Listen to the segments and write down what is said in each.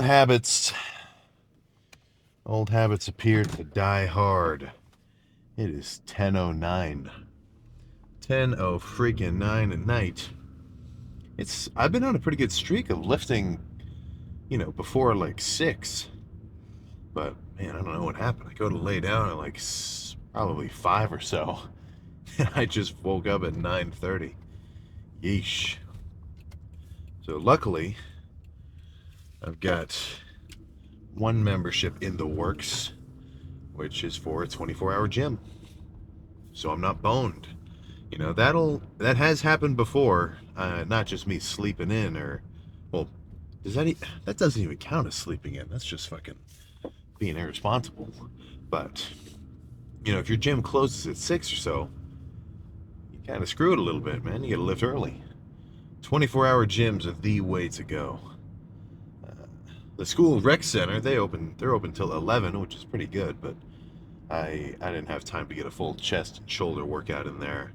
habits. Old habits appear to die hard. It is 10:09. 10:0 freaking 9 at night. I've been on a pretty good streak of lifting, before like 6. But man, I don't know what happened. I go to lay down at like probably 5 or so. And I just woke up at 9:30. Yeesh. So luckily, I've got one membership in the works, which is for a 24-hour gym. So I'm not boned. That has happened before. Not just me sleeping in, or well, that doesn't even count as sleeping in. That's just fucking being irresponsible. But if your gym closes at 6 or so, you kind of screw it a little bit, man. You got to lift early. 24-hour gyms are the way to go. The school rec center, they're open till 11, which is pretty good, but I didn't have time to get a full chest and shoulder workout in there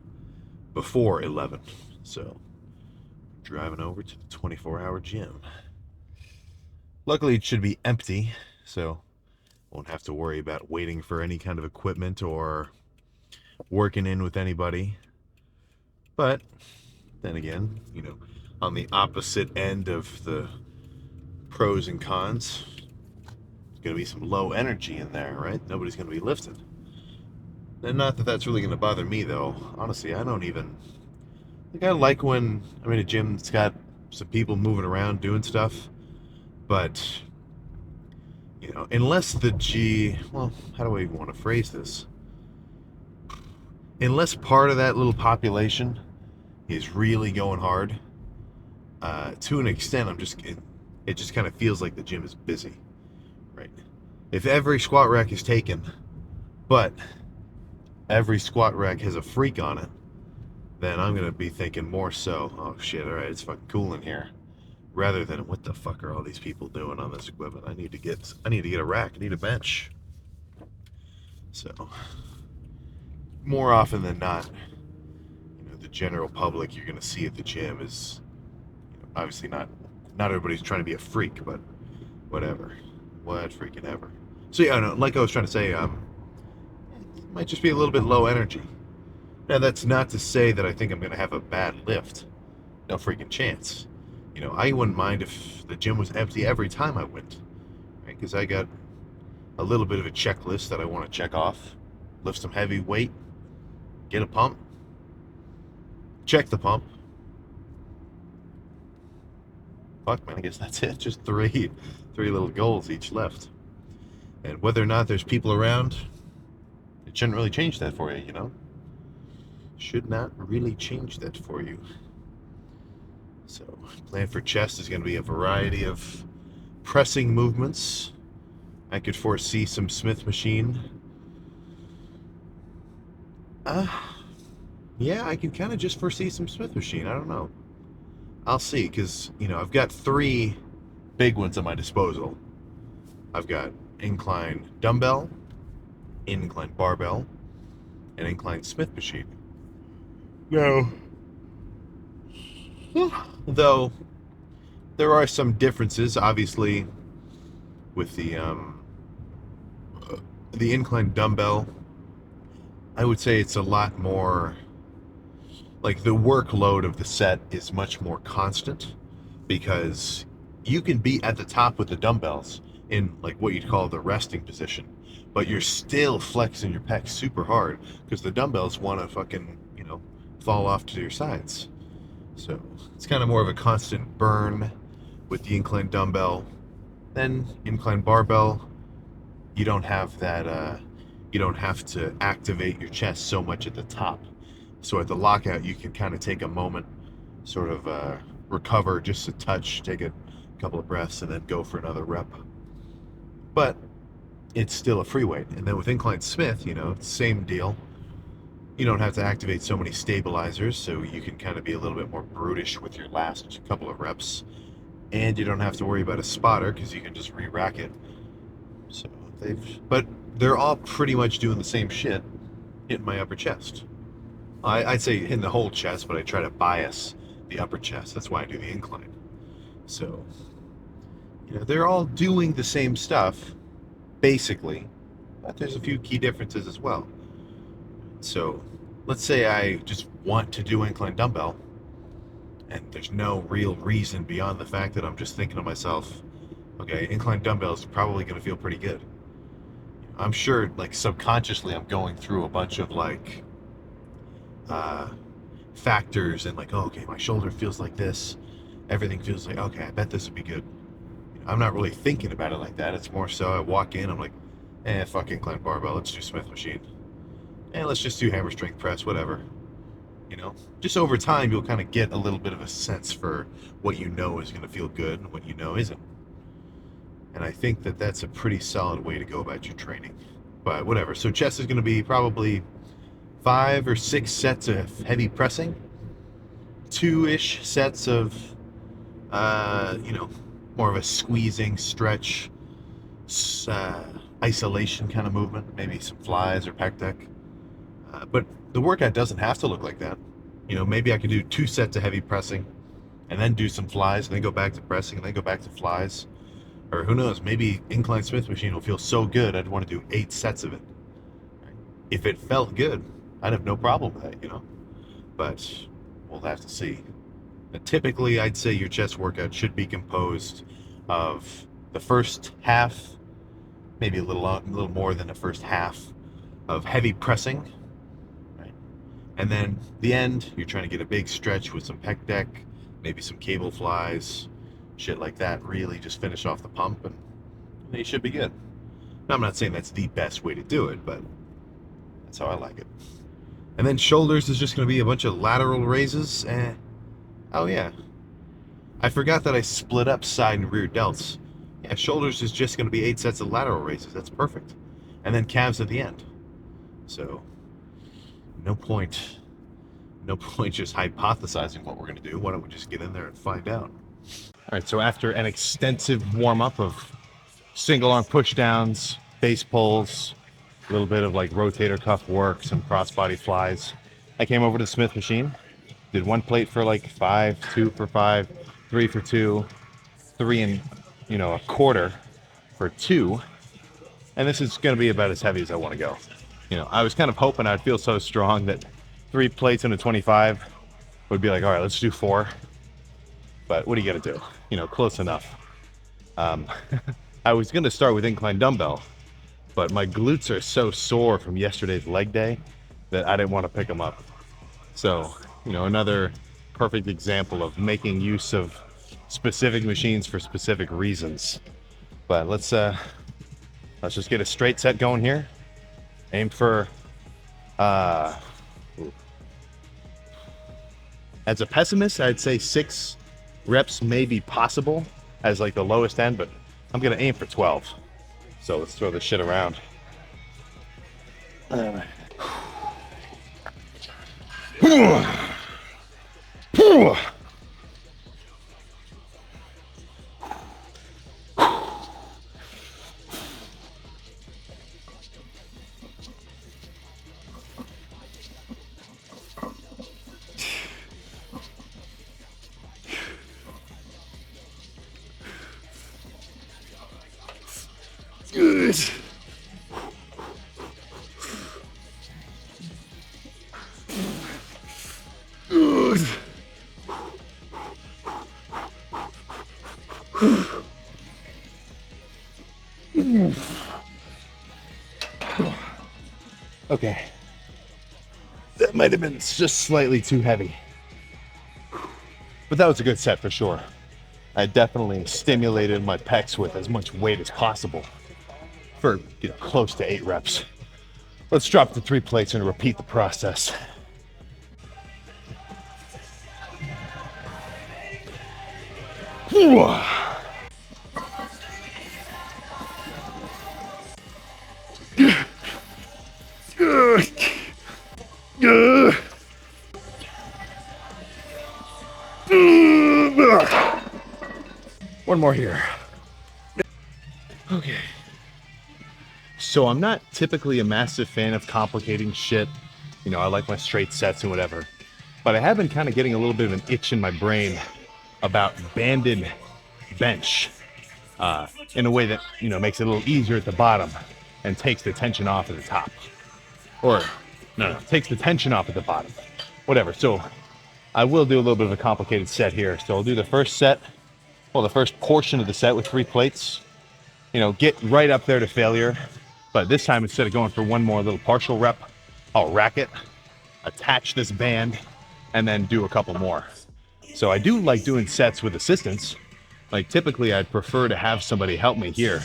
before 11. So, driving over to the 24-hour gym. Luckily, it should be empty, so won't have to worry about waiting for any kind of equipment or working in with anybody. But then again, on the opposite end of the pros and cons, there's going to be some low energy in there, right? Nobody's going to be lifting. And not that that's really going to bother me, though. Honestly, I don't even... I like when I'm in a gym that's got some people moving around doing stuff. But, unless how do I even want to phrase this? Unless part of that little population is really going hard, to an extent, it just kind of feels like the gym is busy, right? If every squat rack is taken, but every squat rack has a freak on it, then I'm going to be thinking more so, oh shit, all right, it's fucking cool in here, rather than what the fuck are all these people doing on this equipment? I need to get a rack, I need a bench. So, more often than not, the general public you're going to see at the gym is, obviously not everybody's trying to be a freak, but whatever. What freaking ever. So yeah, no, like I was trying to say, it might just be a little bit low energy. Now that's not to say that I think I'm going to have a bad lift. No freaking chance. I wouldn't mind if the gym was empty every time I went, right? Because I got a little bit of a checklist that I want to check off. Lift some heavy weight, get a pump, check the pump. Fuck, man, I guess that's it. Just three little goals each left. And whether or not there's people around, it shouldn't really change that for you, Should not really change that for you. So, plan for chest is going to be a variety of pressing movements. I could foresee some Smith machine. Yeah, I can kind of just foresee some Smith machine. I don't know. I'll see, because, I've got 3 big ones at my disposal. I've got incline dumbbell, incline barbell, and incline Smith machine. Now, though, there are some differences, obviously, with the incline dumbbell. I would say it's a lot more... like, the workload of the set is much more constant, because you can be at the top with the dumbbells in like what you'd call the resting position, but you're still flexing your pecs super hard because the dumbbells want to fucking fall off to your sides. So it's kind of more of a constant burn with the incline dumbbell. Then incline barbell, you don't have that. You don't have to activate your chest so much at the top. So at the lockout, you can kind of take a moment, sort of recover just a touch, take a couple of breaths, and then go for another rep. But it's still a free weight. And then with incline Smith, same deal. You don't have to activate so many stabilizers, so you can kind of be a little bit more brutish with your last couple of reps. And you don't have to worry about a spotter because you can just re-rack it. So but they're all pretty much doing the same shit, hitting my upper chest. I'd say hitting the whole chest, but I try to bias the upper chest. That's why I do the incline. So, You know, they're all doing the same stuff, basically, but there's a few key differences as well. So let's say I just want to do incline dumbbell, and there's no real reason beyond the fact that I'm just thinking to myself, okay, incline dumbbell is probably going to feel pretty good. I'm sure, like, subconsciously, I'm going through a bunch of, like, uh, factors and, like, oh, okay, my shoulder feels like this. Everything feels like, okay, I bet this would be good. I'm not really thinking about it like that. It's more so I walk in, I'm like, fuck incline barbell, let's do Smith machine. Let's just do hammer strength press, whatever. You know, just over time, you'll kind of get a little bit of a sense for what you know is going to feel good and what you know isn't. And I think that that's a pretty solid way to go about your training. But whatever. So chest is going to be probably 5 or 6 sets of heavy pressing, 2-ish sets of, more of a squeezing, stretch, isolation kind of movement, maybe some flies or pec deck. But the workout doesn't have to look like that. You know, maybe I could do 2 sets of heavy pressing and then do some flies and then go back to pressing and then go back to flies. Or who knows, maybe incline Smith machine will feel so good I'd want to do 8 sets of it. If it felt good, I'd have no problem with that, you know. But we'll have to see. But typically, I'd say your chest workout should be composed of the first half, maybe a little more than the first half of heavy pressing, right? And then the end, you're trying to get a big stretch with some pec deck, maybe some cable flies, shit like that. Really just finish off the pump and you should be good. Now, I'm not saying that's the best way to do it, but that's how I like it. And then shoulders is just going to be a bunch of lateral raises. Oh yeah, I forgot that I split up side and rear delts. Yeah, shoulders is just going to be 8 sets of lateral raises. That's perfect. And then calves at the end. So no point just hypothesizing what we're going to do. Why don't we just get in there and find out? All right, so after an extensive warm-up of single arm push downs, base pulls, a little bit of like rotator cuff work, some crossbody flies, I came over to the Smith machine, did 1 plate for like 5, 2 for 5, 3 for 2, 3 and a quarter for 2, and this is going to be about as heavy as I want to go. I was kind of hoping I'd feel so strong that 3 plates and a 25 would be like, all right, let's do 4. But what are you going to do? Close enough. I was going to start with incline dumbbell, but my glutes are so sore from yesterday's leg day that I didn't want to pick them up. So, another perfect example of making use of specific machines for specific reasons. But let's just get a straight set going here. Aim for, as a pessimist, I'd say 6 reps may be possible as like the lowest end, but I'm gonna aim for 12. So let's throw this shit around. Good. Good. Okay. That might have been just slightly too heavy. But that was a good set for sure. I definitely stimulated my pecs with as much weight as possible for close to 8 reps. Let's drop the 3 plates and repeat the process. One more here. Okay. So I'm not typically a massive fan of complicating shit. I like my straight sets and whatever. But I have been kind of getting a little bit of an itch in my brain about banded bench. in a way that, makes it a little easier at the bottom and takes the tension off at the top. Or, no, takes the tension off at the bottom. Whatever. So I will do a little bit of a complicated set here. So I'll do the first set, the first portion of the set with 3 plates. Get right up there to failure. But this time, instead of going for one more little partial rep, I'll rack it, attach this band, and then do a couple more. So I do like doing sets with assistance. Like typically I'd prefer to have somebody help me here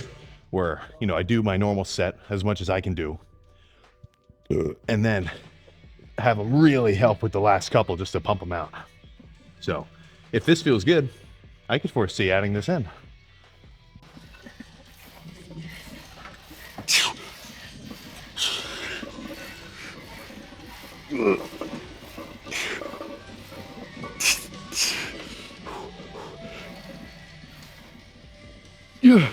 where, I do my normal set as much as I can do. And then have them really help with the last couple just to pump them out. So if this feels good, I could foresee adding this in. Yeah.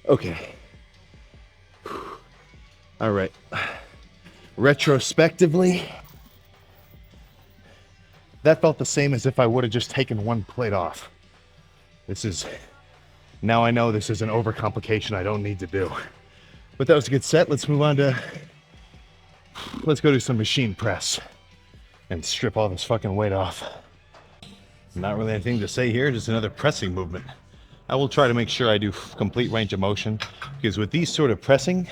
Okay. All right. Retrospectively, that felt the same as if I would have just taken one plate off. Now I know this is an overcomplication I don't need to do. But that was a good set. Let's move on let's go do some machine press and strip all this fucking weight off. Not really anything to say here, just another pressing movement. I will try to make sure I do complete range of motion, because with these sort of presses,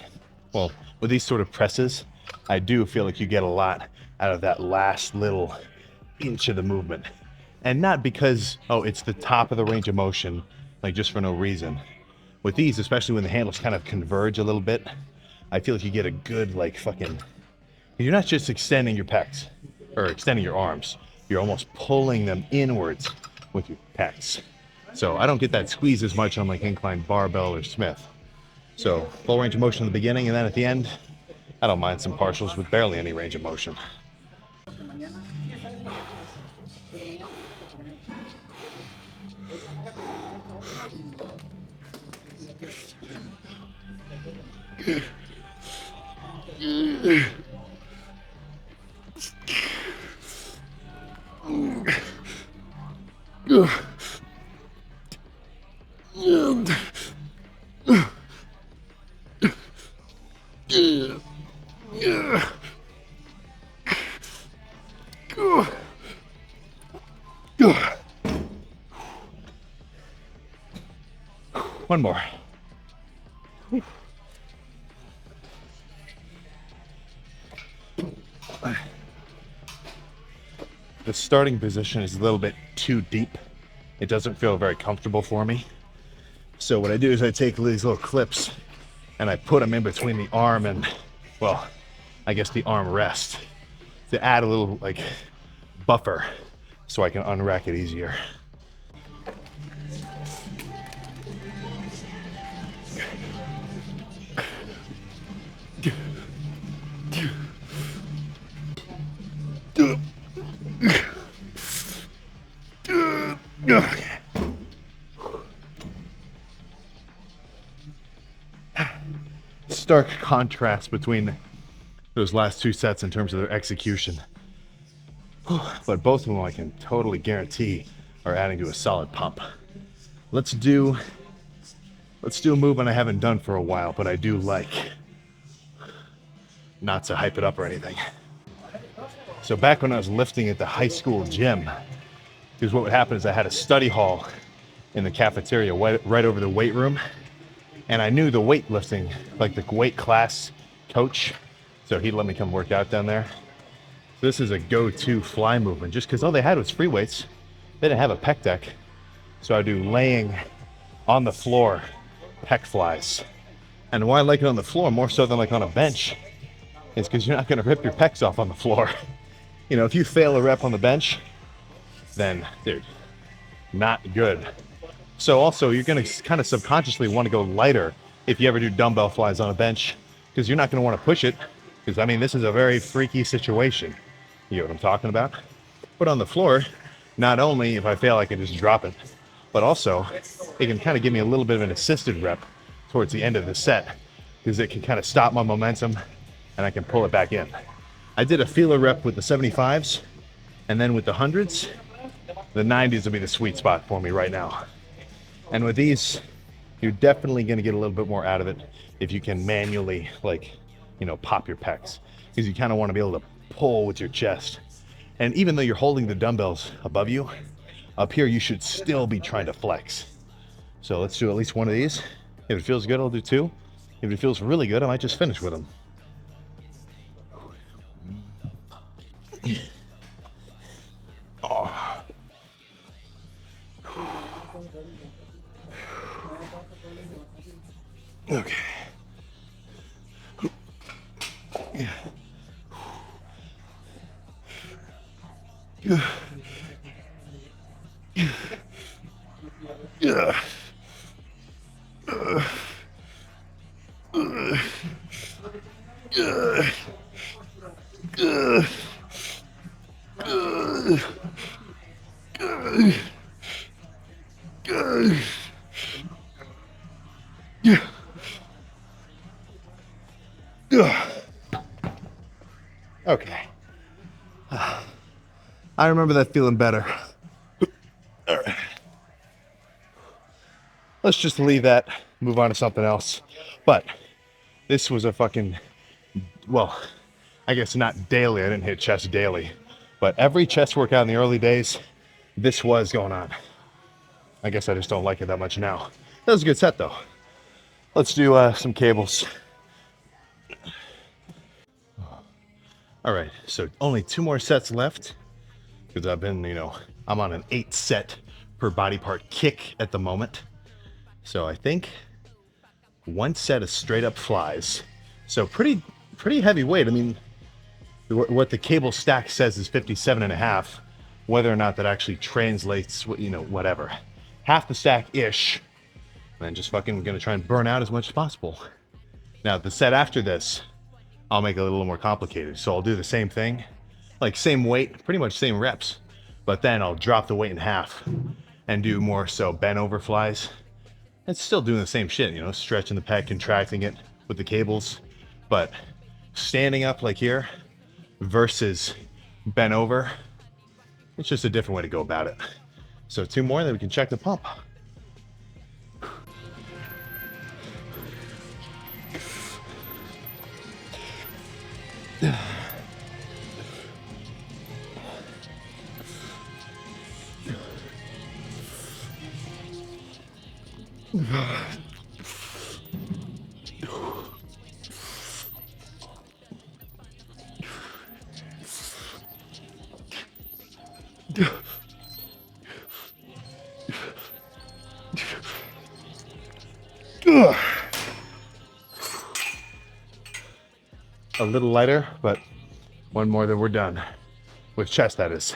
I do feel like you get a lot out of that last little inch of the movement. And not because, it's the top of the range of motion, like just for no reason. With these, especially when the handles kind of converge a little bit, I feel like you get a good, you're not just extending your pecs, or extending your arms, you're almost pulling them inwards with your pecs. So I don't get that squeeze as much on inclined barbell or Smith. So full range of motion in the beginning, and then at the end, I don't mind some partials with barely any range of motion. One more. The starting position is a little bit too deep. It doesn't feel very comfortable for me. So what I do is I take these little clips and I put them in between the arm and, I guess the arm rest to add a little buffer so I can unrack it easier. Stark contrast between those last 2 sets in terms of their execution. But both of them I can totally guarantee are adding to a solid pump. Let's do a movement I haven't done for a while, but I do like. Not to hype it up or anything. So back when I was lifting at the high school gym, because what would happen is I had a study hall in the cafeteria right over the weight room. And I knew the weightlifting, the weight class coach, so he'd let me come work out down there. So this is a go-to fly movement, just because all they had was free weights. They didn't have a pec deck. So I do laying on the floor pec flies. And why I like it on the floor more so than on a bench is because you're not going to rip your pecs off on the floor. If you fail a rep on the bench, then, dude, not good. So also, you're going to kind of subconsciously want to go lighter if you ever do dumbbell flies on a bench, because you're not going to want to push it, because I mean, this is a very freaky situation. You know what I'm talking about? But on the floor, not only if I fail, I can just drop it, but also it can kind of give me a little bit of an assisted rep towards the end of the set, because it can kind of stop my momentum and I can pull it back in. I did a feeler rep with the 75s, and then with the 100s, the 90s will be the sweet spot for me right now. And with these, you're definitely going to get a little bit more out of it if you can manually, like, you know, pop your pecs, because you kind of want to be able to pull with your chest. And even though you're holding the dumbbells above you, up here you should still be trying to flex. So let's do at least one of these. If it feels good, I'll do two. If it feels really good, I might just finish with them. Oh. Okay. Yeah. Yeah. Yeah. Okay. I remember that feeling better. All right. Let's just leave that, move on to something else. But this was a fucking, well, I guess not daily. I didn't hit chest daily. But every chest workout in the early days, this was going on. I guess I just don't like it that much now. That was a good set though. Let's do some cables. All right, so only 2 more sets left, because I've been, you know, I'm on an 8 set per body part kick at the moment. So I think 1 set of straight up flies. So pretty heavy weight. I mean, what the cable stack says is 57.5. Whether or not that actually translates, you know, whatever. Half the stack-ish. And just fucking gonna try and burn out as much as possible. Now, the set after this, I'll make it a little more complicated. So I'll do the same thing, like same weight, pretty much same reps, but then I'll drop the weight in half and do more so bent over flies. It's still doing the same shit, you know, stretching the pec, contracting it with the cables, but standing up like here versus bent over, it's just a different way to go about it. So 2 more, then we can check the pump. A little lighter, but 1 more, then we're done. With chest, that is.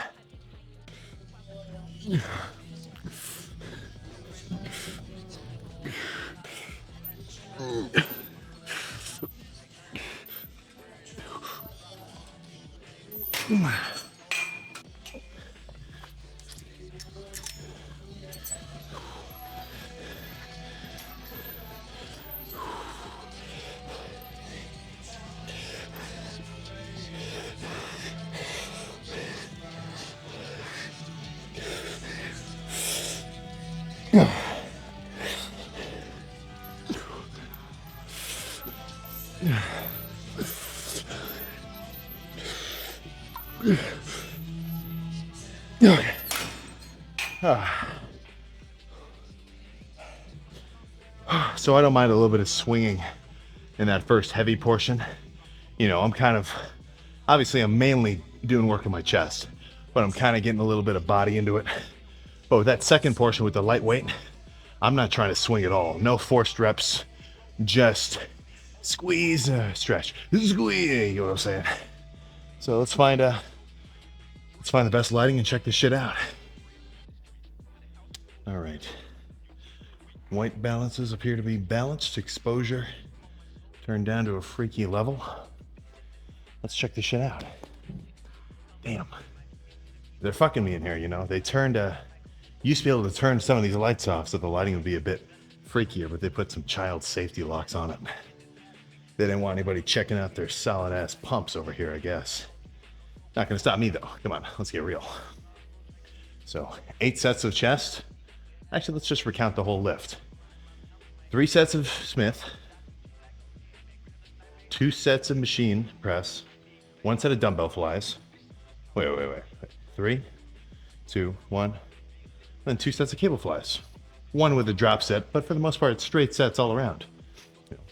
Okay. So I don't mind a little bit of swinging in that first heavy portion. You know, I'm kind of, obviously I'm mainly doing work in my chest, but I'm kind of getting a little bit of body into it. But with that second portion with the lightweight, I'm not trying to swing at all. No forced reps, just squeeze, stretch, squeeze, you know what I'm saying? So let's find the best lighting and check this shit out. All right. White balances appear to be balanced. Exposure turned down to a freaky level. Let's check this shit out. Damn. They're fucking me in here, you know? They turned, used to be able to turn some of these lights off so the lighting would be a bit freakier, but they put some child safety locks on it. They didn't want anybody checking out their solid ass pumps over here, I guess. Not gonna stop me though. Come on, let's get real. So 8 sets of chest. Actually, let's just recount the whole lift. 3 sets of Smith, 2 sets of machine press, 1 set of dumbbell flies. Wait. 3, 2, 1. Then 2 sets of cable flies. 1 with a drop set, but for the most part, it's straight sets all around. You know,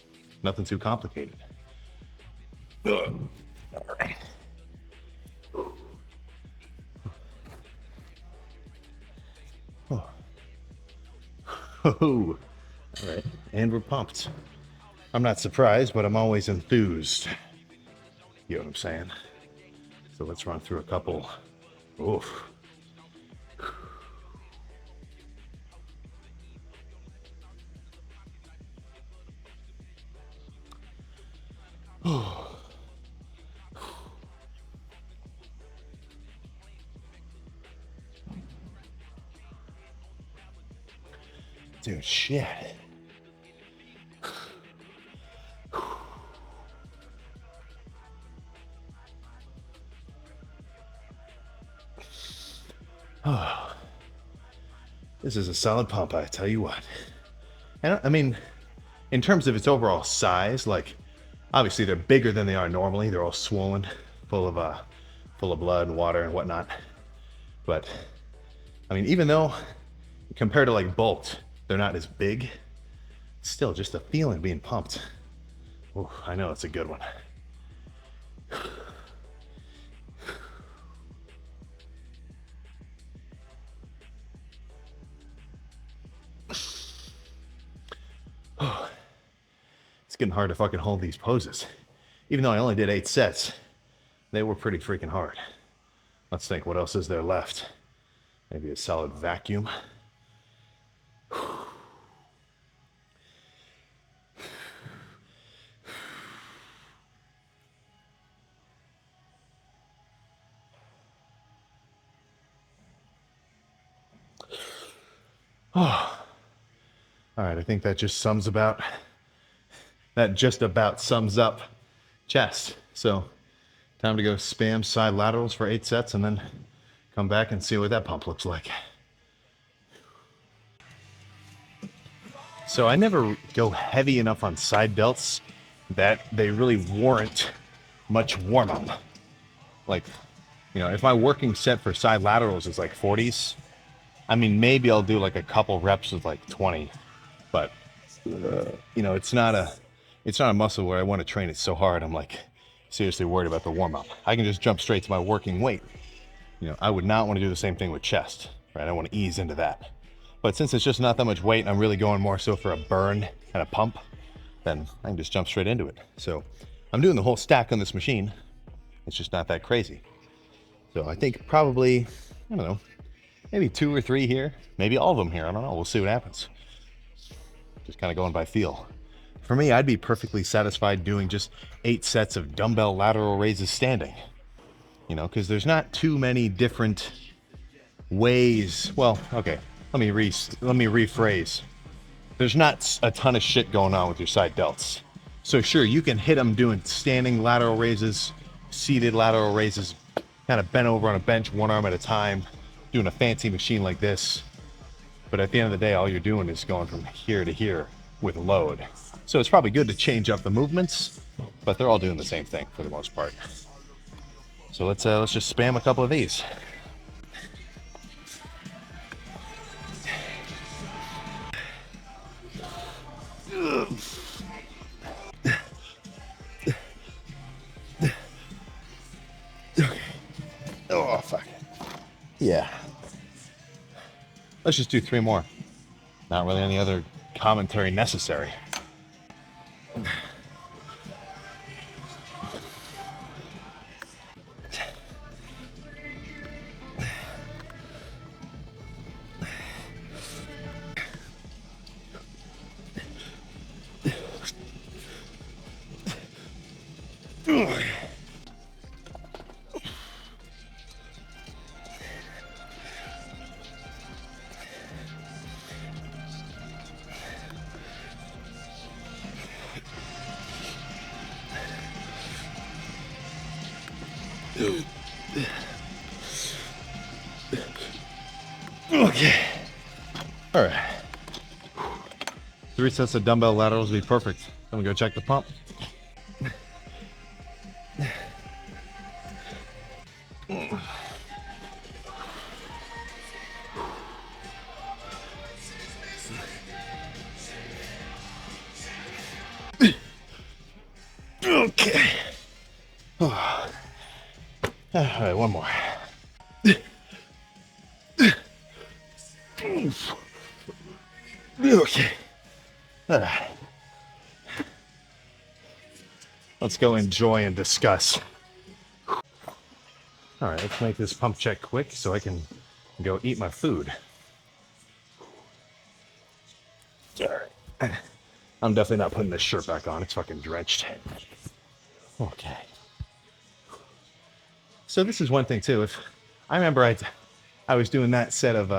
nothing too complicated. All right. Oh. All right, and we're pumped. I'm not surprised, but I'm always enthused. You know what I'm saying? So let's run through a couple. Oof. Dude, shit. Oh, this is a solid pump, I tell you what. And I mean, in terms of its overall size, like, obviously they're bigger than they are normally. They're all swollen, full of blood and water and whatnot. But I mean, even though compared to like bulked, they're not as big, still just a feeling being pumped. Oh, I know it's a good one. It's getting hard to fucking hold these poses. Even though I only did 8 sets, they were pretty freaking hard. Let's think, what else is there left? Maybe a solid vacuum. Oh. All right, I think that just about sums up chest. So time to go spam side laterals for 8 sets and then come back and see what that pump looks like. So I never go heavy enough on side delts that they really warrant much warm up. Like, you know, if my working set for side laterals is like 40s, I mean, maybe I'll do like a couple reps with like 20, but you know, it's not a muscle where I want to train it so hard I'm like seriously worried about the warm up. I can just jump straight to my working weight. You know, I would not want to do the same thing with chest, right? I want to ease into that. But since it's just not that much weight and I'm really going more so for a burn and a pump, then I can just jump straight into it. So I'm doing the whole stack on this machine. It's just not that crazy. So I think probably, I don't know, maybe 2 or 3 here, maybe all of them here. I don't know. We'll see what happens. Just kind of going by feel. For me, I'd be perfectly satisfied doing just 8 sets of dumbbell lateral raises standing. You know, because there's not too many different ways. Well, okay, let me rephrase. There's not a ton of shit going on with your side delts. So sure, you can hit them doing standing lateral raises, seated lateral raises, kind of bent over on a bench, one arm at a time, doing a fancy machine like this. But at the end of the day, all you're doing is going from here to here with load. So it's probably good to change up the movements, but they're all doing the same thing for the most part. So let's just spam a couple of these. Oh, fuck. Yeah. Let's just do 3 more. Not really any other commentary necessary. Okay. All right. 3 sets of dumbbell laterals would be perfect. I'm gonna go check the pump. Okay. All right, one more. Okay. All right. Let's go enjoy and discuss. All right, let's make this pump check quick so I can go eat my food. All right. I'm definitely not putting this shirt back on. It's fucking drenched. Okay. So this is one thing too. If I remember, I was doing that set of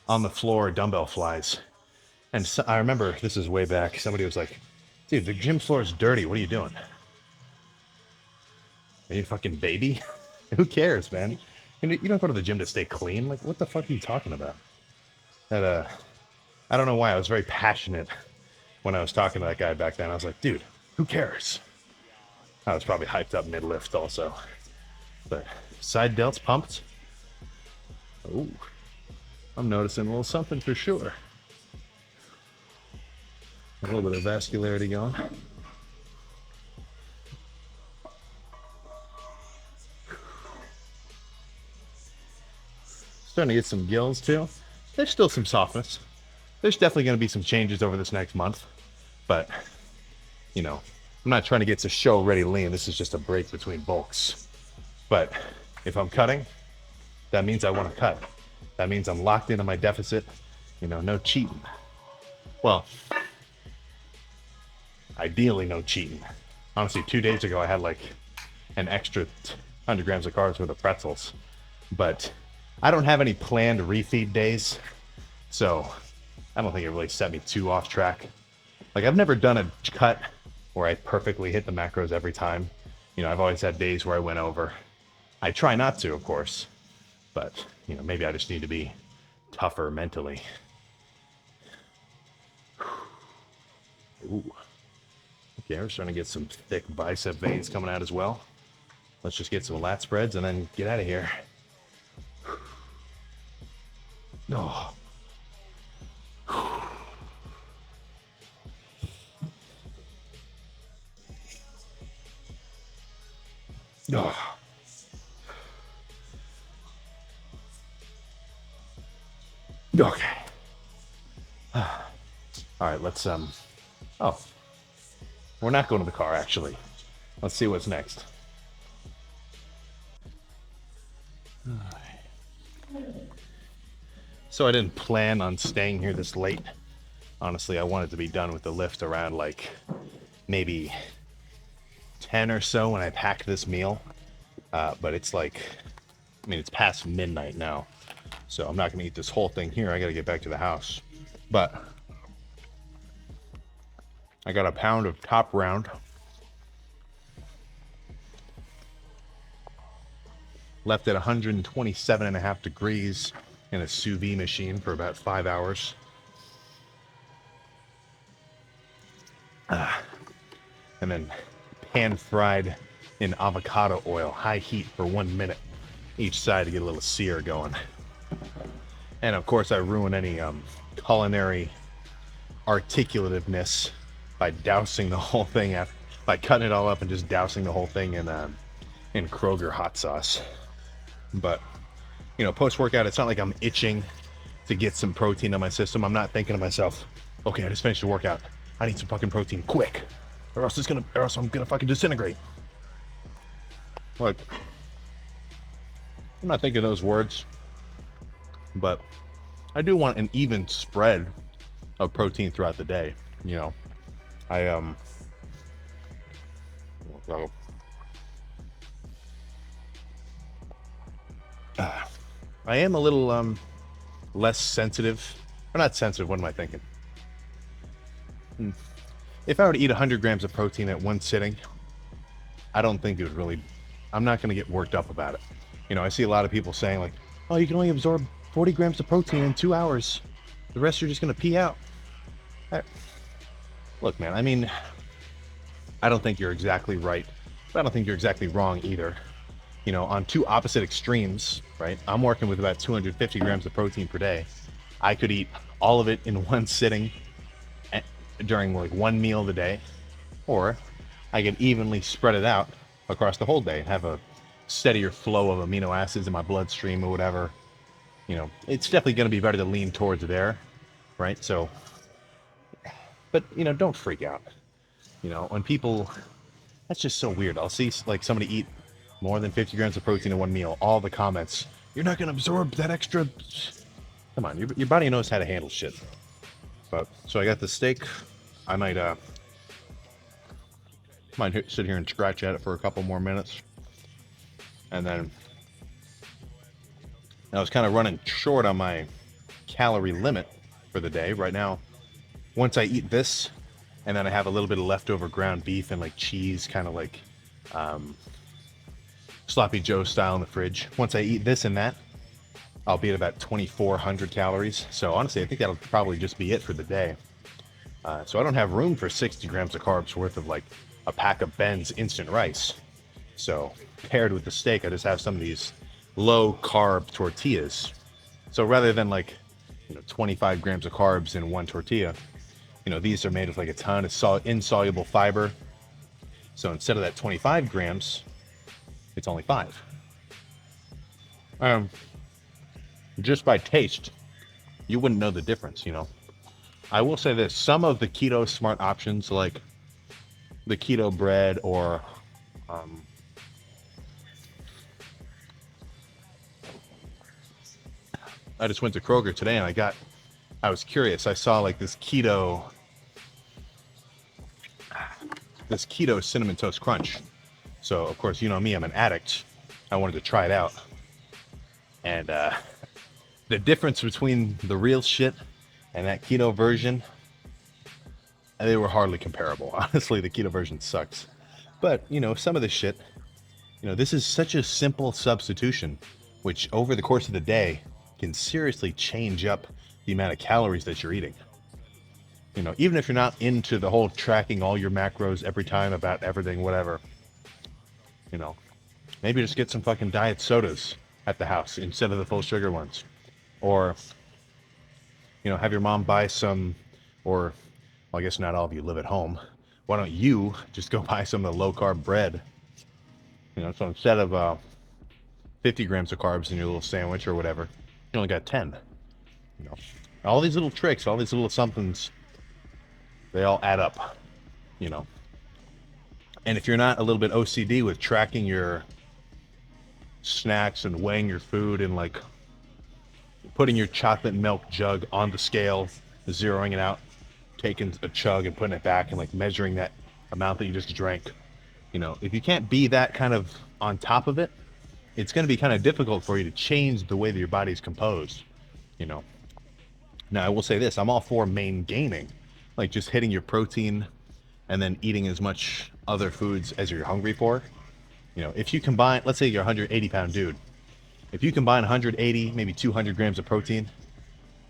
on the floor dumbbell flies, and so, I remember this is way back. Somebody was like, "Dude, the gym floor is dirty. What are you doing? Are you a fucking baby? Who cares, man? You don't go to the gym to stay clean. Like, what the fuck are you talking about?" That I don't know why I was very passionate when I was talking to that guy back then. I was like, "Dude, who cares?" I was probably hyped up mid lift also. But side delts pumped. Oh, I'm noticing a little something for sure. A little bit of vascularity going. Starting to get some gills too. There's still some softness. There's definitely going to be some changes over this next month. But, you know, I'm not trying to get to show ready lean. This is just a break between bulks. But if I'm cutting, that means I want to cut. That means I'm locked into my deficit. You know, no cheating. Well, ideally no cheating. Honestly, 2 days ago I had like an extra 100 grams of carbs worth of pretzels. But I don't have any planned refeed days, so I don't think it really set me too off track. Like, I've never done a cut where I perfectly hit the macros every time. You know, I've always had days where I went over. I try not to, of course, but, you know, maybe I just need to be tougher mentally. Ooh. Okay, we're starting to get some thick bicep veins coming out as well. Let's just get some lat spreads and then get out of here. Oh. Oh. Okay. All right, let's oh. We're not going to the car actually. Let's see what's next. All right. So I didn't plan on staying here this late. Honestly, I wanted to be done with the lift around like maybe 10 or so when I packed this meal. But it's like, I mean, it's past midnight now. So I'm not going to eat this whole thing here. I got to get back to the house. But I got a pound of top round. Left at 127.5 degrees in a sous vide machine for about 5 hours. And then pan fried in avocado oil, high heat for 1 minute each side to get a little sear going. And of course I ruin any culinary articulativeness by dousing the whole thing by cutting it all up and just dousing the whole thing in Kroger hot sauce. But, you know, post-workout, it's not like I'm itching to get some protein in my system. I'm not thinking to myself, okay, I just finished the workout. I need some fucking protein quick, or else I'm gonna fucking disintegrate. Like, I'm not thinking those words, but I do want an even spread of protein throughout the day. You know, I am a little less sensitive. Or not sensitive, what am I thinking? If I were to eat 100 grams of protein at one sitting, I don't think it would really I'm not going to get worked up about it. You know, I see a lot of people saying like, oh, you can only absorb 40 grams of protein in 2 hours. The rest you're just going to pee out. Look, man, I mean, I don't think you're exactly right, but I don't think you're exactly wrong either. You know, on two opposite extremes, right? I'm working with about 250 grams of protein per day. I could eat all of it in one sitting during like one meal a day, or I could evenly spread it out across the whole day and have a steadier flow of amino acids in my bloodstream or whatever. You know, it's definitely going to be better to lean towards there, right? So, but you know, don't freak out. You know, when people, that's just so weird. I'll see like somebody eat more than 50 grams of protein in one meal. All the comments, you're not going to absorb that extra. Come on, your body knows how to handle shit. But so I got the steak. I might sit here and scratch at it for a couple more minutes, and then I was kind of running short on my calorie limit for the day right now. Once I eat this, and then I have a little bit of leftover ground beef and like cheese, kind of like sloppy Joe style in the fridge. Once I eat this and that, I'll be at about 2,400 calories. So honestly, I think that'll probably just be it for the day. So I don't have room for 60 grams of carbs worth of like a pack of Ben's instant rice. So paired with the steak, I just have some of these low carb tortillas. So rather than like, 25 grams of carbs in one tortilla, these are made with like a ton of insoluble fiber. So instead of that 25 grams, it's only 5. Just by taste, you wouldn't know the difference, I will say this, some of the keto smart options like the keto bread or I just went to Kroger today and I was curious. I saw like this keto cinnamon toast crunch. So of course, you know me, I'm an addict. I wanted to try it out. And the difference between the real shit and that keto version, they were hardly comparable. Honestly, the keto version sucks. But, some of the shit, this is such a simple substitution, which over the course of the day can seriously change up the amount of calories that you're eating. Even if you're not into the whole tracking all your macros every time about everything, whatever, maybe just get some fucking diet sodas at the house instead of the full sugar ones. Or, have your mom buy some, or, well, I guess not all of you live at home. Why don't you just go buy some of the low carb bread? So instead of 50 grams of carbs in your little sandwich or whatever, you only got 10. All these little tricks, all these little somethings, they all add up, And if you're not a little bit OCD with tracking your snacks and weighing your food and like putting your chocolate milk jug on the scale, zeroing it out, taking a chug and putting it back and like measuring that amount that you just drank, if you can't be that kind of on top of it, it's going to be kind of difficult for you to change the way that your body's composed, Now, I will say this, I'm all for main gaining, like just hitting your protein and then eating as much other foods as you're hungry for. If you combine, let's say you're a 180-pound dude, if you combine 180, maybe 200 grams of protein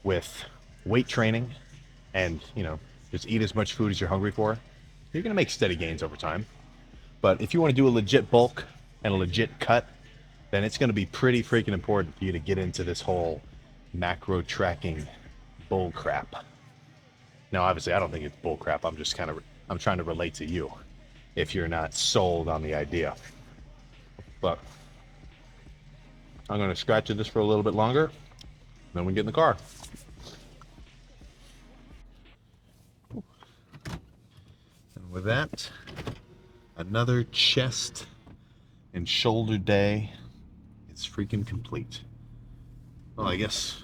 with weight training and, just eat as much food as you're hungry for, you're going to make steady gains over time. But if you want to do a legit bulk and a legit cut, then it's going to be pretty freaking important for you to get into this whole macro tracking bull crap. Now, obviously, I don't think it's bull crap. I'm trying to relate to you if you're not sold on the idea. But I'm going to scratch at this for a little bit longer, then we get in the car. And with that, another chest and shoulder day is freaking complete. Well, I guess,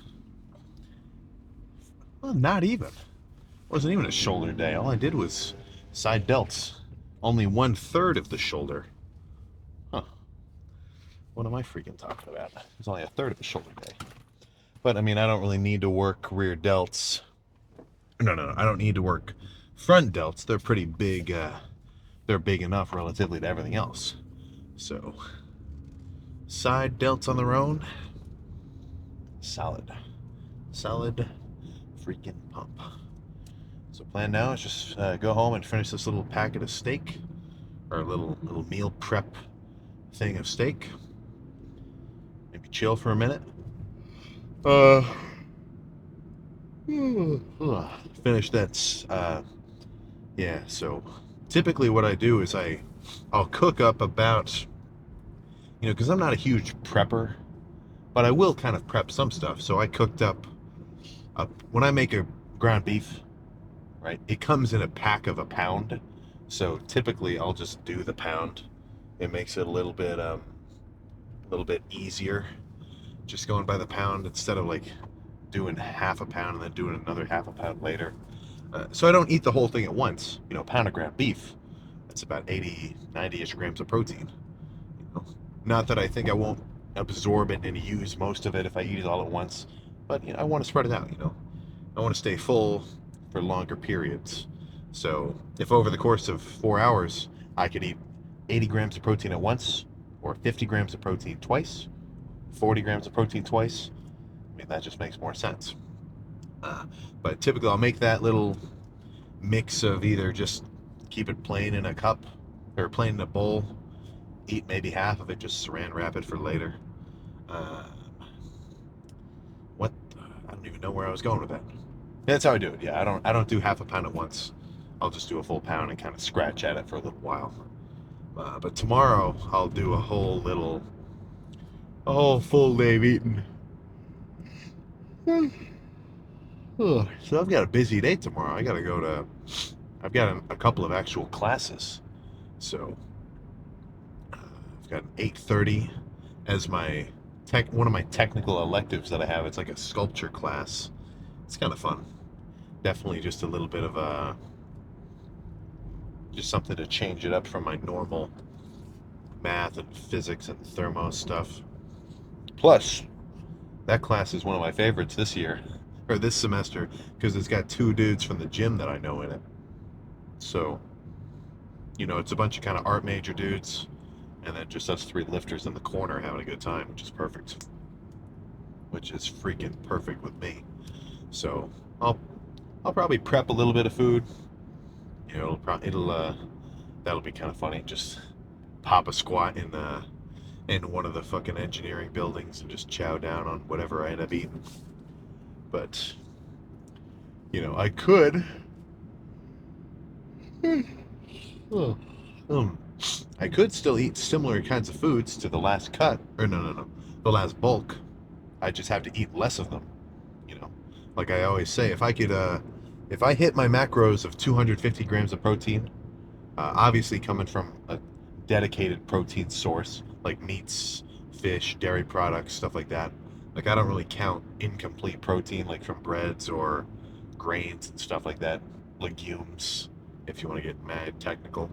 not even. It wasn't even a shoulder day. All I did was side delts. Only 1/3 of the shoulder. Huh. What am I freaking talking about? It's only 1/3 of a shoulder day. But, I mean, I don't really need to work rear delts. No. I don't need to work front delts. They're pretty big. They're big enough relatively to everything else. So, Side delts on their own. Solid. Solid freaking pump. So plan now is just go home and finish this little packet of steak, or a little meal prep thing of steak. Maybe chill for a minute. Uh, finish that. Yeah. So typically, what I do is I'll cook up about, because I'm not a huge prepper, but I will kind of prep some stuff. So I cooked up when I make a ground beef, right? It comes in a pack of a pound. So typically, I'll just do the pound. It makes it a little bit easier, just going by the pound instead of like doing half a pound and then doing another half a pound later. So I don't eat the whole thing at once. Pound of ground beef, that's about 80, 90-ish grams of protein. Not that I think I won't absorb it and use most of it if I eat it all at once, but I want to spread it out. I want to stay full for longer periods. So if over the course of 4 hours I could eat 80 grams of protein at once, or 50 grams of protein twice, 40 grams of protein twice, that just makes more sense. But typically I'll make that little mix of either just keep it plain in a cup or plain in a bowl, eat maybe half of it, just saran wrap it for later. What? I don't even know where I was going with that. That's how I do it. Yeah, I don't do half a pound at once. I'll just do a full pound and kind of scratch at it for a little while. But tomorrow I'll do a whole full day of eating. So I've got a busy day tomorrow. I've got a couple of actual classes. So I've got an 8:30 as one of my technical electives that I have. It's like a sculpture class. It's kind of fun. Definitely just a little bit of just something to change it up from my normal math and physics and thermo stuff. Plus, that class is one of my favorites this year, or this semester, because it's got two dudes from the gym that I know in it. So, it's a bunch of kind of art major dudes, and then just us three lifters in the corner having a good time, which is perfect. Which is freaking perfect with me. So, I'll probably prep a little bit of food. That'll be kind of funny. Just pop a squat in one of the fucking engineering buildings and just chow down on whatever I end up eating. But I could. I could still eat similar kinds of foods to the last cut, or no, the last bulk. I just have to eat less of them. Like I always say, if I hit my macros of 250 grams of protein, obviously coming from a dedicated protein source like meats, fish, dairy products, stuff like that. Like I don't really count incomplete protein like from breads or grains and stuff like that, legumes, if you want to get mad technical.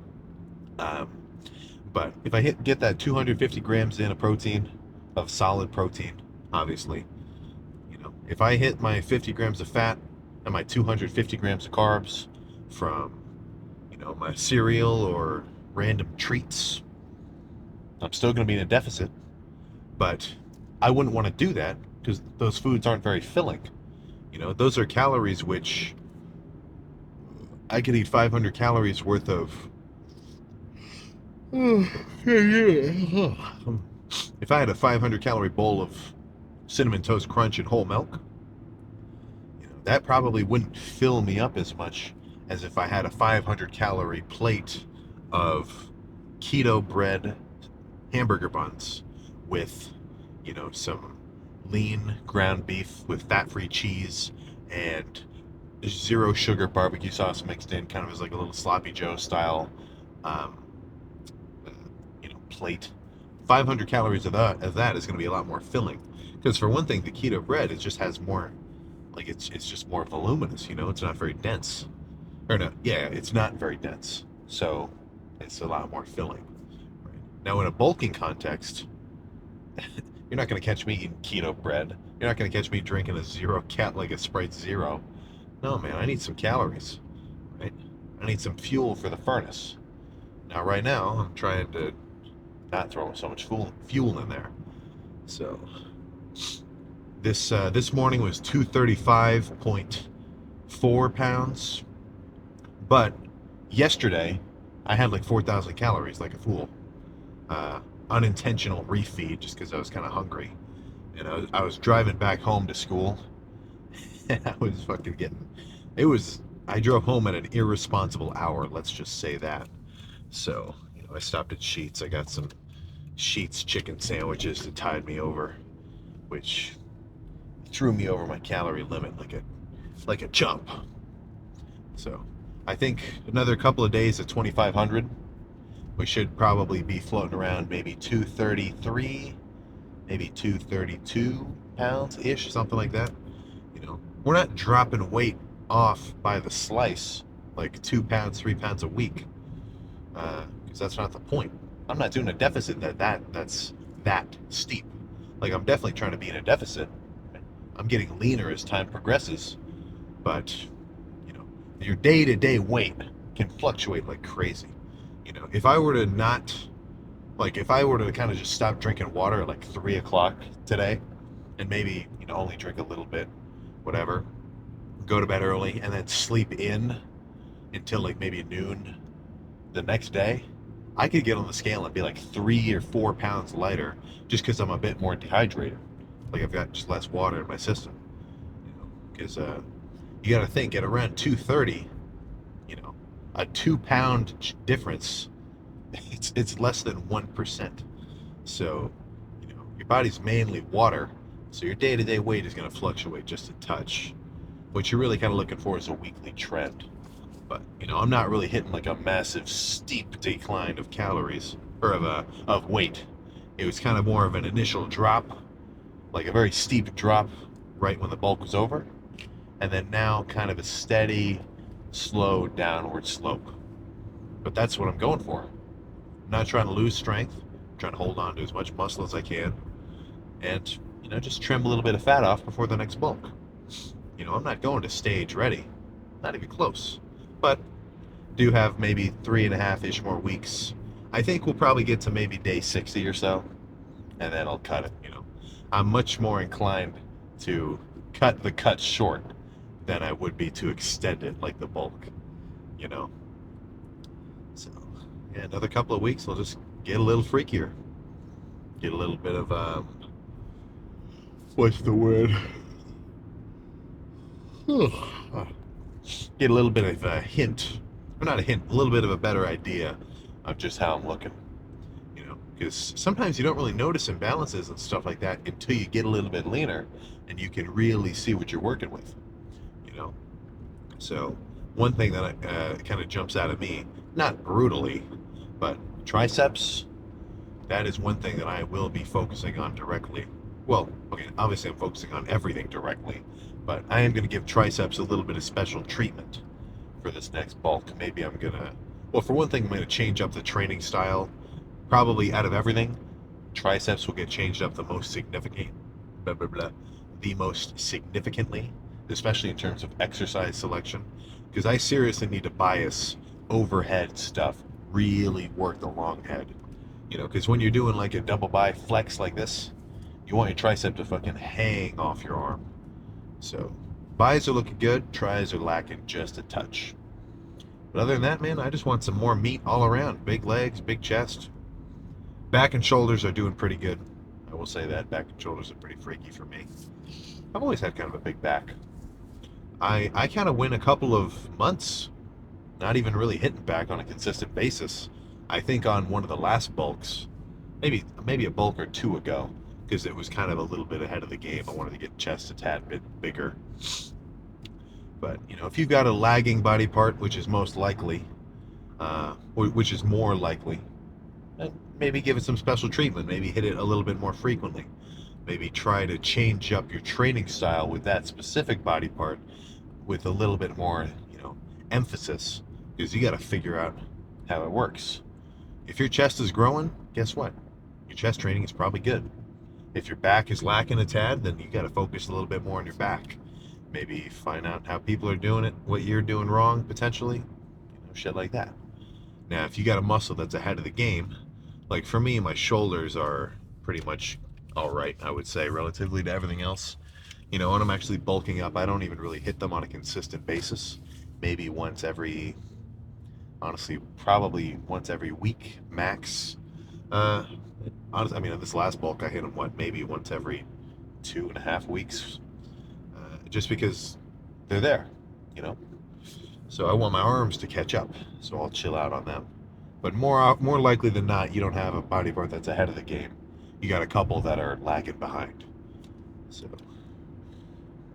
But if I get that 250 grams in of protein, of solid protein, obviously, if I hit my 50 grams of fat and my 250 grams of carbs from, my cereal or random treats, I'm still going to be in a deficit. But I wouldn't want to do that because those foods aren't very filling. Those are calories which I could eat 500 calories worth of. If I had a 500 calorie bowl of cinnamon toast crunch and whole milk, that probably wouldn't fill me up as much as if I had a 500 calorie plate of keto bread hamburger buns with, some lean ground beef with fat-free cheese and zero sugar barbecue sauce mixed in, kind of as like a little sloppy Joe style, plate. 500 calories of that is going to be a lot more filling, because for one thing, the keto bread, it just has more, like it's just more voluminous. It's not very dense, or no, yeah, it's not very dense, so it's a lot more filling. Right? Now, in a bulking context, you're not going to catch me eating keto bread. You're not going to catch me drinking like a Sprite Zero. No, man, I need some calories, right? I need some fuel for the furnace. Now, right now, I'm trying to not throw so much fuel in there. So this morning was 235.4 pounds, but yesterday I had like 4,000 calories, like a fool. Uh, Unintentional refeed just because I was kind of hungry, and I was driving back home to school, and I was fucking getting. It was. I drove home at an irresponsible hour. Let's just say that. So I stopped at Sheets. I got some Sheets chicken sandwiches that tied me over, which threw me over my calorie limit like a chump. So I think another couple of days at 2,500, we should probably be floating around maybe 233, maybe 232 pounds ish, something like that. We're not dropping weight off by the slice, like 2 pounds, 3 pounds a week, because that's not the point. I'm not doing a deficit that's that steep. Like, I'm definitely trying to be in a deficit. I'm getting leaner as time progresses, but your day-to-day weight can fluctuate like crazy. If I were to not, like, if I were to kind of just stop drinking water at like 3 o'clock today, and maybe only drink a little bit, whatever, go to bed early, and then sleep in until like maybe noon the next day, I could get on the scale and be like 3 or 4 pounds lighter just because I'm a bit more dehydrated. Like, I've got just less water in my system. Because you got to think at around 230, a 2 pound difference, it's less than 1%. So, your body's mainly water, so your day-to-day weight is going to fluctuate just a touch. What you're really kind of looking for is a weekly trend. But I'm not really hitting like a massive steep decline of calories or of weight. It was kind of more of an initial drop, like a very steep drop right when the bulk was over, and then now kind of a steady, slow downward slope. But that's what I'm going for. I'm not trying to lose strength. I'm trying to hold on to as much muscle as I can, and just trim a little bit of fat off before the next bulk. I'm not going to stage ready, not even close. But do have maybe 3.5-ish more weeks. I think we'll probably get to maybe day 60 or so, and then I'll cut it. I'm much more inclined to cut the cut short than I would be to extend it like the bulk. You know. So yeah, another couple of weeks, we'll just get a little freakier. Get a little bit of what's the word? Get a little bit of a hint, or not a hint, a little bit of a better idea of just how I'm looking. Because sometimes you don't really notice imbalances and stuff like that until you get a little bit leaner, and you can really see what you're working with. So one thing that kind of jumps out at me, not brutally, but triceps. That is one thing that I will be focusing on directly. Well, okay, obviously I'm focusing on everything directly, but I am going to give triceps a little bit of special treatment for this next bulk. Maybe I'm going to, well, for one thing, I'm going to change up the training style. Probably out of everything, triceps will get changed up the most significant, blah, blah, blah, the most significantly, especially in terms of exercise selection, because I seriously need to bias overhead stuff, really work the long head. Because when you're doing like a double bi flex like this, you want your tricep to fucking hang off your arm. So bis are looking good, tris are lacking just a touch. But other than that, man, I just want some more meat all around. Big legs, big chest. Back and shoulders are doing pretty good. I will say that. Back and shoulders are pretty freaky for me. I've always had kind of a big back. I kind of went a couple of months not even really hitting back on a consistent basis. I think on one of the last bulks, maybe a bulk or two ago, because it was kind of a little bit ahead of the game. I wanted to get chest a tad bit bigger. But if you've got a lagging body part, which is most likely, which is more likely, maybe give it some special treatment. Maybe hit it a little bit more frequently. Maybe try to change up your training style with that specific body part with a little bit more, emphasis, because you got to figure out how it works. If your chest is growing, guess what? Your chest training is probably good. If your back is lacking a tad, then you got to focus a little bit more on your back. Maybe find out how people are doing it, what you're doing wrong, potentially, shit like that. Now, if you got a muscle that's ahead of the game, like for me, my shoulders are pretty much all right, I would say, relatively to everything else. When I'm actually bulking up, I don't even really hit them on a consistent basis. Maybe once every, honestly, probably once every week max. Uh, Honestly, I mean, this last bulk, I hit them, maybe once every 2.5 weeks. Just because they're there, you know? So I want my arms to catch up, so I'll chill out on them. But more likely than not, you don't have a body part that's ahead of the game. You got a couple that are lagging behind. So,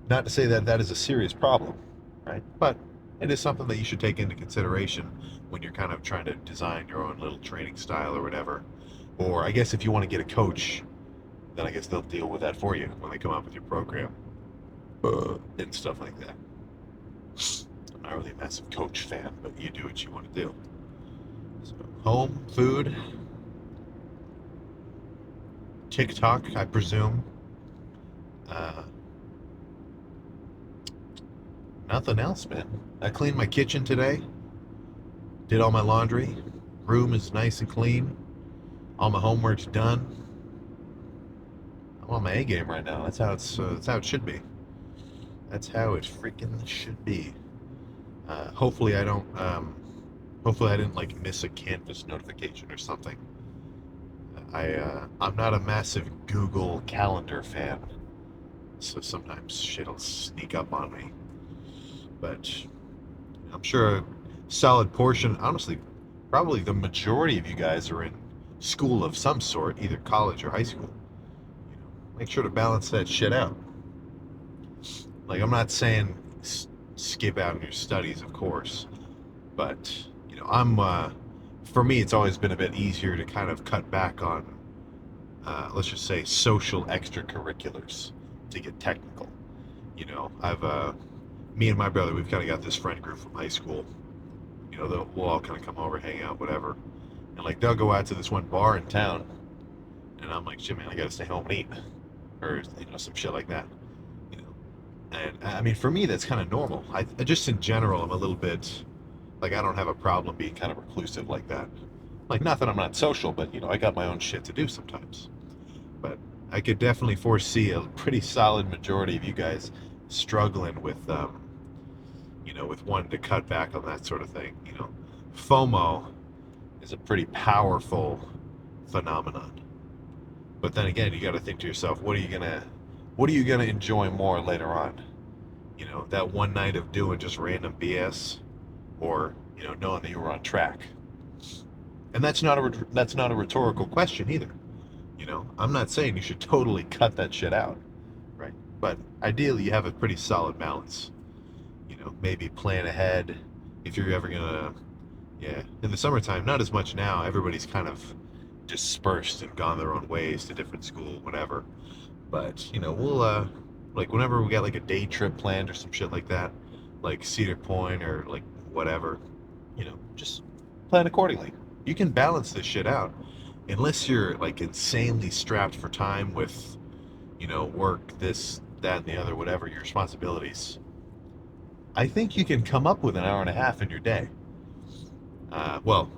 not to say that that is a serious problem, right? But it is something that you should take into consideration when you're kind of trying to design your own little training style or whatever. Or I guess if you want to get a coach, then I guess they'll deal with that for you when they come up with your program and stuff like that. I'm not really a massive coach fan, but you do what you want to do. So, home, food, TikTok, I presume. Uh, Nothing else, man. I cleaned my kitchen today, did all my laundry. Room is nice and clean. All my homework's done. I'm on my A game right now. That's how it should be. That's how it freaking should be. Hopefully I don't. Hopefully I didn't like miss a Canvas notification or something. I'm not a massive Google Calendar fan, so sometimes shit'll sneak up on me. But I'm sure a solid portion, honestly, probably the majority of you guys are in school of some sort, either college or high school. Make sure to balance that shit out. Like, I'm not saying skip out on your studies, of course, but for me, it's always been a bit easier to kind of cut back on, let's just say, social extracurriculars, to get technical. Me and my brother, we've kind of got this friend group from high school. We'll all kind of come over, hang out, whatever, and like they'll go out to this one bar in town, and I'm like, shit, man, I gotta stay home and eat, or some shit like that. You know, and I mean, for me, that's kind of normal. I just in general, I'm a little bit like I don't have a problem being kind of reclusive like that. Like, not that I'm not social, but I got my own shit to do sometimes. But I could definitely foresee a pretty solid majority of you guys struggling with wanting to cut back on that sort of thing. FOMO is a pretty powerful phenomenon. But then again, you got to think to yourself, what are you gonna enjoy more later on? That one night of doing just random BS, or knowing that you were on track. And that's not a rhetorical question either. I'm not saying you should totally cut that shit out, right? But ideally, you have a pretty solid balance. Maybe plan ahead if you're ever gonna. Yeah, in the summertime, not as much now. Everybody's kind of dispersed and gone their own ways to different school, whatever. But we'll like whenever we got like a day trip planned or some shit like that, like Cedar Point or like whatever, just plan accordingly. You can balance this shit out, unless you're like insanely strapped for time with, work, this, that, and the other, whatever your responsibilities. I think you can come up with an hour and a half in your day. Well,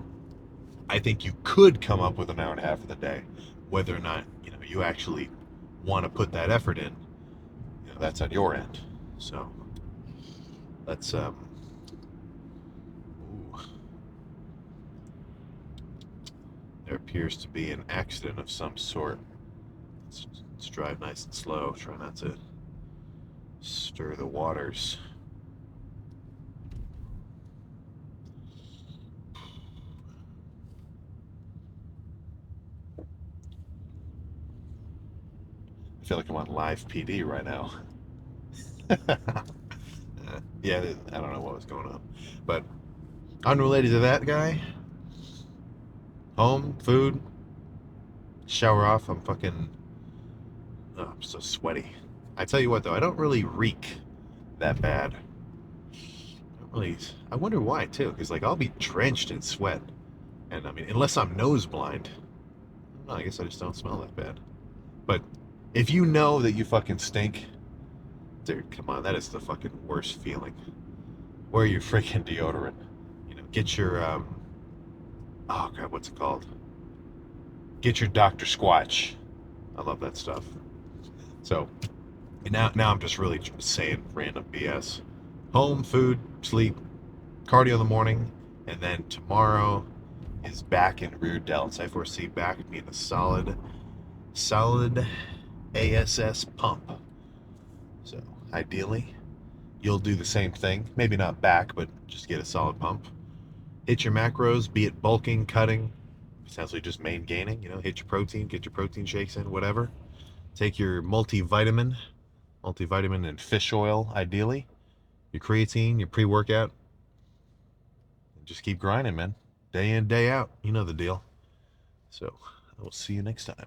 I think you could come up with an hour and a half in the day. Whether or not you actually want to put that effort in, that's on your end. So let's ooh. There appears to be an accident of some sort. Let's drive nice and slow. Try not to stir the waters. I feel like I'm on live PD right now. Yeah, I don't know what was going on. But unrelated to that guy, home, food, shower off. I'm so sweaty. I tell you what, though, I don't really reek that bad. I wonder why, too, because like I'll be drenched in sweat. And I mean, unless I'm nose blind, I guess I just don't smell that bad. But if you know that you fucking stink, dude, come on, that is the fucking worst feeling. Wear your freaking deodorant. Get your oh god, what's it called? Get your Dr. Squatch I love that stuff. So now I'm just really just saying random BS. Home, food, sleep, cardio in the morning, and then tomorrow is back and rear delts. I foresee back being a solid ASS pump. So ideally, you'll do the same thing. Maybe not back, but just get a solid pump. Hit your macros, be it bulking, cutting, essentially just main gaining. Hit your protein, get your protein shakes in, whatever. Take your multivitamin and fish oil, ideally. Your creatine, your pre-workout. And just keep grinding, man. Day in, day out. You know the deal. So I will see you next time.